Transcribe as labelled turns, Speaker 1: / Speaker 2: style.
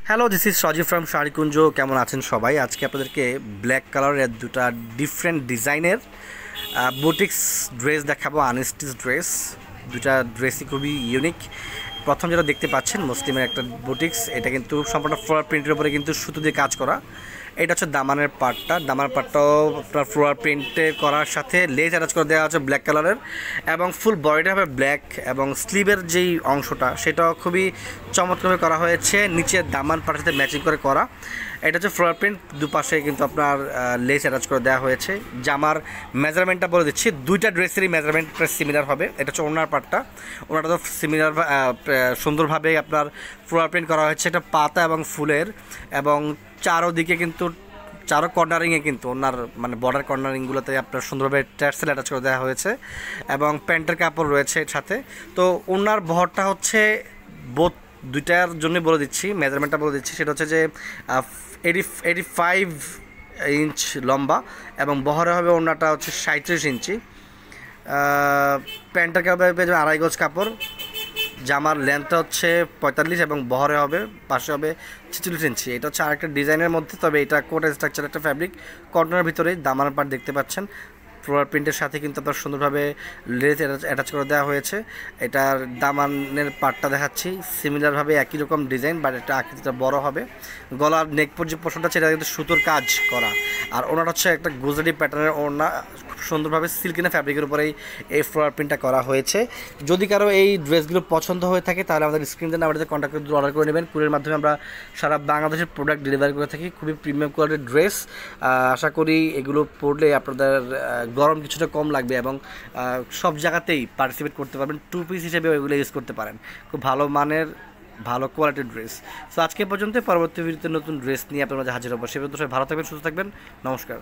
Speaker 1: Hello, this is Sajib from Sharikunja. কেমন আছেন সবাই? আজকে আপনাদেরকে ব্ল্যাক কালারের দুটা ডিফারেন্ট ডিজাইনের বুটিক্স ড্রেস দেখাবো, আনস্টিচ ড্রেস। দুটা ড্রেসই খুবই ইউনিক। প্রথম যেটা দেখতে পাচ্ছেন মুসলিমের একটা বুটিক্স, এটা কিন্তু সম্পূর্ণ ফ্লোরাল প্রিন্টের উপরে কিন্তু সুতো দিয়ে কাজ করা। এটা হচ্ছে দামানের পার্টটা। দামানের পার্টটাও আপনার ফ্লোরাল প্রিন্টে করার সাথে লেস অ্যাটাচ করে দেওয়া হচ্ছে ব্ল্যাক কালারের, এবং ফুল বডিটা হবে ব্ল্যাক, এবং স্লিভের যেই অংশটা সেটাও খুবই চমৎকারভাবে করা হয়েছে, নিচে দামান পার্টের সাথে ম্যাচিং করে করা। এটা হচ্ছে ফ্লোরাল প্রিন্ট, দুপাশে কিন্তু আপনার লেস অ্যাটাচ করে দেওয়া হয়েছে। জামার মেজারমেন্টটা বলে দিচ্ছি, দুইটা ড্রেসেরই মেজারমেন্ট প্রায় সিমিলার হবে। এটা হচ্ছে ওনার পার্টটা, ওনাটা তো সিমিলার সুন্দরভাবে আপনার ফ্লোরাল প্রিন্ট করা হয়েছে। এটা পাতা এবং ফুলের, এবং চারোদিকে কিন্তু চারো কর্নারিংয়ে কিন্তু ওনার মানে বর্ডার কর্নারিংগুলোতে আপনার সুন্দরভাবে ট্যাসেল অ্যাটাচ করে দেওয়া হয়েছে, এবং প্যান্টের কাপড় রয়েছে এর সাথে। তো ওনার বহরটা হচ্ছে বোথ দুইটার জন্যই বলে দিচ্ছি, মেজারমেন্টটা বলে দিচ্ছি। সেটা হচ্ছে যে 85 ইঞ্চ লম্বা, এবং বহরে হবে ওনাটা হচ্ছে 37 ইঞ্চি। প্যান্টের কাপড় পেয়ে যাবে 2.5 গজ কাপড়। জামার লেন্থটা হচ্ছে 45, এবং বহরে হবে পাশে হবে 46 ইঞ্চি। এটা হচ্ছে আরেকটা ডিজাইনের মধ্যে, তবে এটা কোট স্ট্রাকচার একটা ফ্যাব্রিক। কটনের ভিতরেই দামার পার্ট দেখতে পাচ্ছেন। ফ্লোরাল প্রিন্টের সাথে কিন্তু আপনার সুন্দরভাবে লেস অ্যাটাচ করে দেওয়া হয়েছে। এটার দামানের পার্টটা দেখাচ্ছি, সিমিলারভাবে একই রকম ডিজাইন, বাট এটা আকৃতিটা বড় হবে। গলার নেক যে পোর্শনটা সেটা কিন্তু সুতোর কাজ করা, আর ওনার হচ্ছে একটা গুজরাটি প্যাটার্নের ওড়না, খুব সুন্দরভাবে সিল্কিনা ফ্যাব্রিকের উপরেই এই ফ্লোরাল প্রিন্টটা করা হয়েছে। যদি কারো এই ড্রেসগুলো পছন্দ হয়ে থাকে তাহলে আমাদের স্ক্রিনে নাম্বারে কন্ট্যাক্ট করে অর্ডার করে নেবেন। কুরিয়ার মাধ্যমে আমরা সারা বাংলাদেশের প্রোডাক্ট ডেলিভারি করে থাকি। খুবই প্রিমিয়াম কোয়ালিটির ড্রেস। আশা করি এগুলো পরলে আপনাদের গরম কিছুটা কম লাগবে, এবং সব জায়গাতেই পার্টিসিপেট করতে পারবেন। টু পিস হিসেবে এগুলো ইউজ করতে পারেন। খুব ভালো মানের, ভালো কোয়ালিটির ড্রেস। সো আজকে পর্যন্ত, পরবর্তী ভিডিওতে নতুন ড্রেস নিয়ে আপনার মাঝে হাজির হবো। সে পর্যন্ত সবাই ভালো থাকবেন, সুস্থ থাকবেন। নমস্কার।